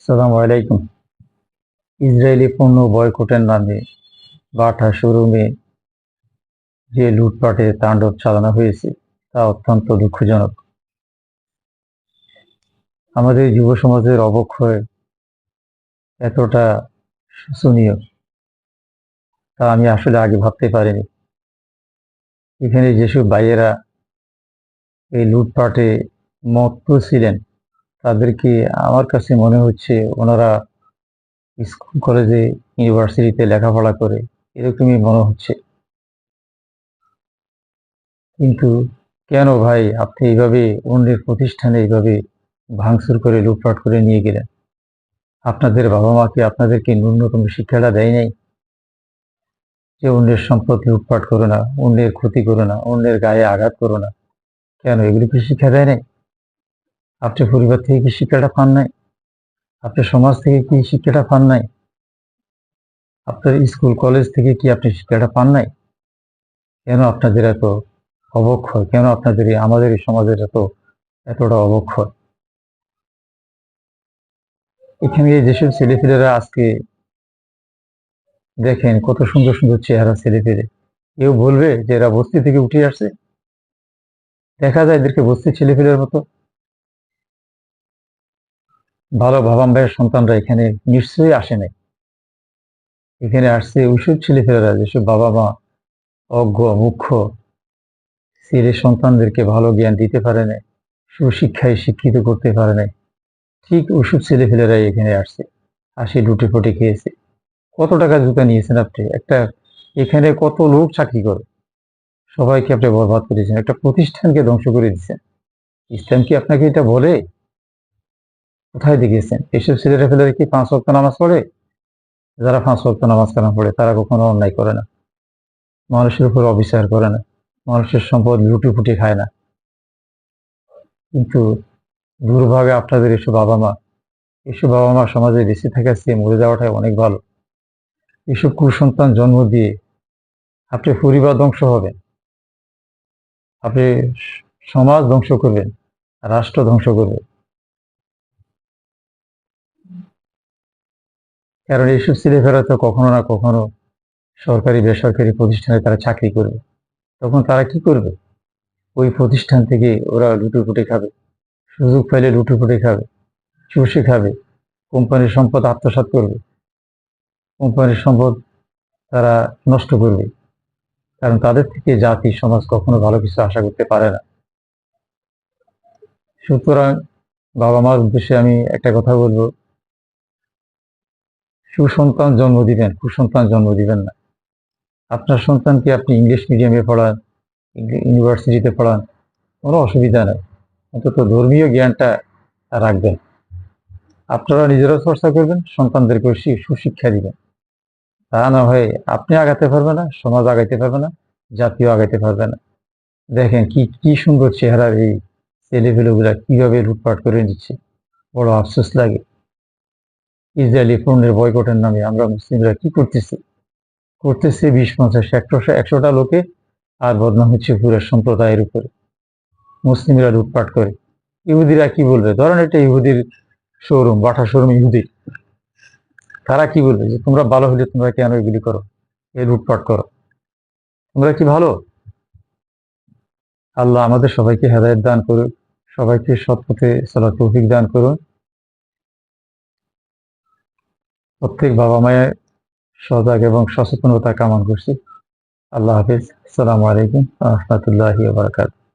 আসসালামু আলাইকুম। ইসরায়েলি পণ্য বয়কটের নামে বাটা শোরুমে যে লুটপাটের তাণ্ডব চালানো হয়েছে তা অত্যন্ত দুঃখজনক। আমাদের যুব সমাজের অবক্ষয় এতটা শোচনীয় তা আমি আসলে আগে ভাবতে পারিনি। এখানে যেসব ভাইয়েরা এই লুটপাটে মত্ত ছিলেন তাদেরকে আমার কাছে মনে হচ্ছে ওনারা স্কুল কলেজে ইউনিভার্সিটিতে লেখাপড়া করে এরকমই মনে হচ্ছে। কিন্তু কেন ভাই আপনি এইভাবে অন্যের প্রতিষ্ঠানে এইভাবে ভাঙচুর করে লুটপাট করে নিয়ে গেলেন? আপনাদের বাবা মা কি আপনাদেরকে ন্যূনতম শিক্ষাটা দেয় নাই যে অন্যের সম্পদ লুটপাট করো না, অন্যের ক্ষতি করো না, অন্যের গায়ে আঘাত করো না? কেন এগুলো কি শিক্ষা দেয় নাই? আপনি পরিবার থেকে কি শিক্ষাটা পান নাই? আপনি সমাজ থেকে কি শিক্ষাটা পান নাই? আপনার স্কুল কলেজ থেকে কি আপনি শিক্ষাটা পান নাই? কেন আপনাদের এত অবক্ষয়? কেন আপনাদের আমাদের এই সমাজের এতটা অবক্ষয়? এখানে যেসব ছেলেপেলেরা আজকে দেখেন কত সুন্দর সুন্দর চেহারা ছেলেপেলে, কেউ বলবে যে এরা বস্তি থেকে উঠে আসছে? দেখা যায় এদেরকে বস্তির ছেলেপেলের মতো। ভালো বাবা মায়ের সন্তানরা এখানে নিশ্চয়ই আসে নাই। এখানে আসছে ওইসব ছেলেপেলেরা যেসব বাবা মা অজ্ঞ মুখ্য ছেলে সন্তানদেরকে ভালো জ্ঞান দিতে পারে না, সুশিক্ষায় শিক্ষিত করতে পারে নাই। ঠিক ওইসব ছেলেপেলেরাই এখানে আসছে, আসি লুটে ফুটে খেয়েছে। কত টাকা জুতা নিয়েছেন আপনি? এখানে কত লোক চাকরি করে, সবাইকে আপনি বরবাদ করেছেন, একটা প্রতিষ্ঠানকে ধ্বংস করে দিচ্ছেন। ইসলাম কি আপনাকে এটা বলে? কোথায় দেখেছেন? এসব ছেলেরা ফেলে কি 5 ওয়াক্ত নামাজ পড়ে? যারা 5 ওয়াক্ত নামাজ কালাম পড়ে তারা কখনো অন্যায় করে না, মানুষের উপর অবিচার করে না, মানুষের সম্পদ লুটে ফুটে খায় না। কিন্তু দুর্ভাগ্যে আপনাদের এসব বাবা মা সমাজে বেঁচে থাকার চেয়ে মরে যাওয়াটাই অনেক ভালো। এসব কুসন্তান জন্ম দিয়ে আপনি পরিবার ধ্বংস হবেন, আপনি সমাজ ধ্বংস করবেন, রাষ্ট্র ধ্বংস করবেন। কারণ এইসব ছেলেফেরা তো কখনো না কখনো সরকারি বেসরকারি প্রতিষ্ঠানে তারা চাকরি করবে। তখন তারা কি করবে? ওই প্রতিষ্ঠান থেকে ওরা লুটেপুটে খাবে, সুযোগ পাইলে লুটেপুটে খাবে, চুষে খাবে, কোম্পানির সম্পদ আত্মসাৎ করবে, কোম্পানির সম্পদ তারা নষ্ট করবে। কারণ তাদের থেকে জাতি সমাজ কখনো ভালো কিছু আশা করতে পারে না। সুতরাং বাবা মার উদ্দেশ্যে আমি একটা কথা বলবো, সুসন্তান জন্ম দিবেন, কুসন্তান জন্ম দিবেন না। আপনার সন্তানকে আপনি ইংলিশ মিডিয়ামে পড়ান, ইউনিভার্সিটিতে পড়ান, কোনো অসুবিধা নেই, অন্তত ধর্মীয় জ্ঞানটা রাখবেন। আপনারা নিজেরাও চর্চা করবেন, সন্তানদেরকেও সুশিক্ষা দিবেন। তা না হয় আপনি আগাতে পারবে না, সমাজ আগাইতে পারবে না, জাতীয় আগাইতে পারবে না। দেখেন কি কি সুন্দর চেহারার এই ছেলেপেলেগুলা কিভাবে লুটপাট করে নিচ্ছে, বড় আফসোস লাগে। ইসরায়েলি পণ্যের বয়কটের নামে আমরা মুসলিমরা কি করতেছে 20-50 100টা লোকে, আর বদনাম হচ্ছে পুরো সম্প্রদায়ের উপরে। মুসলিমরা লুটপাট করে, ইহুদিরা কি বলবে? ধরেন এটা ইহুদির শোরুম, বাটা শোরুম ইহুদির, তারা কি বলবে যে তোমরা ভালো হলে তোমরা কেন এগুলি করো, এই লুটপাট করো, তোমরা কি ভালো? আল্লাহ আমাদের সবাইকে হেদায়েত দান করুন, সবাইকে সৎ পথে চলার তৌফিক দান করুন। প্রত্যেক বাবা মায়ের সজাগ এবং সচেতনতা কামনা করছি। আল্লাহ হাফিজ। আসসালামু আলাইকুম ওয়া রাহমাতুল্লাহি ওয়া বারাকাতুহু।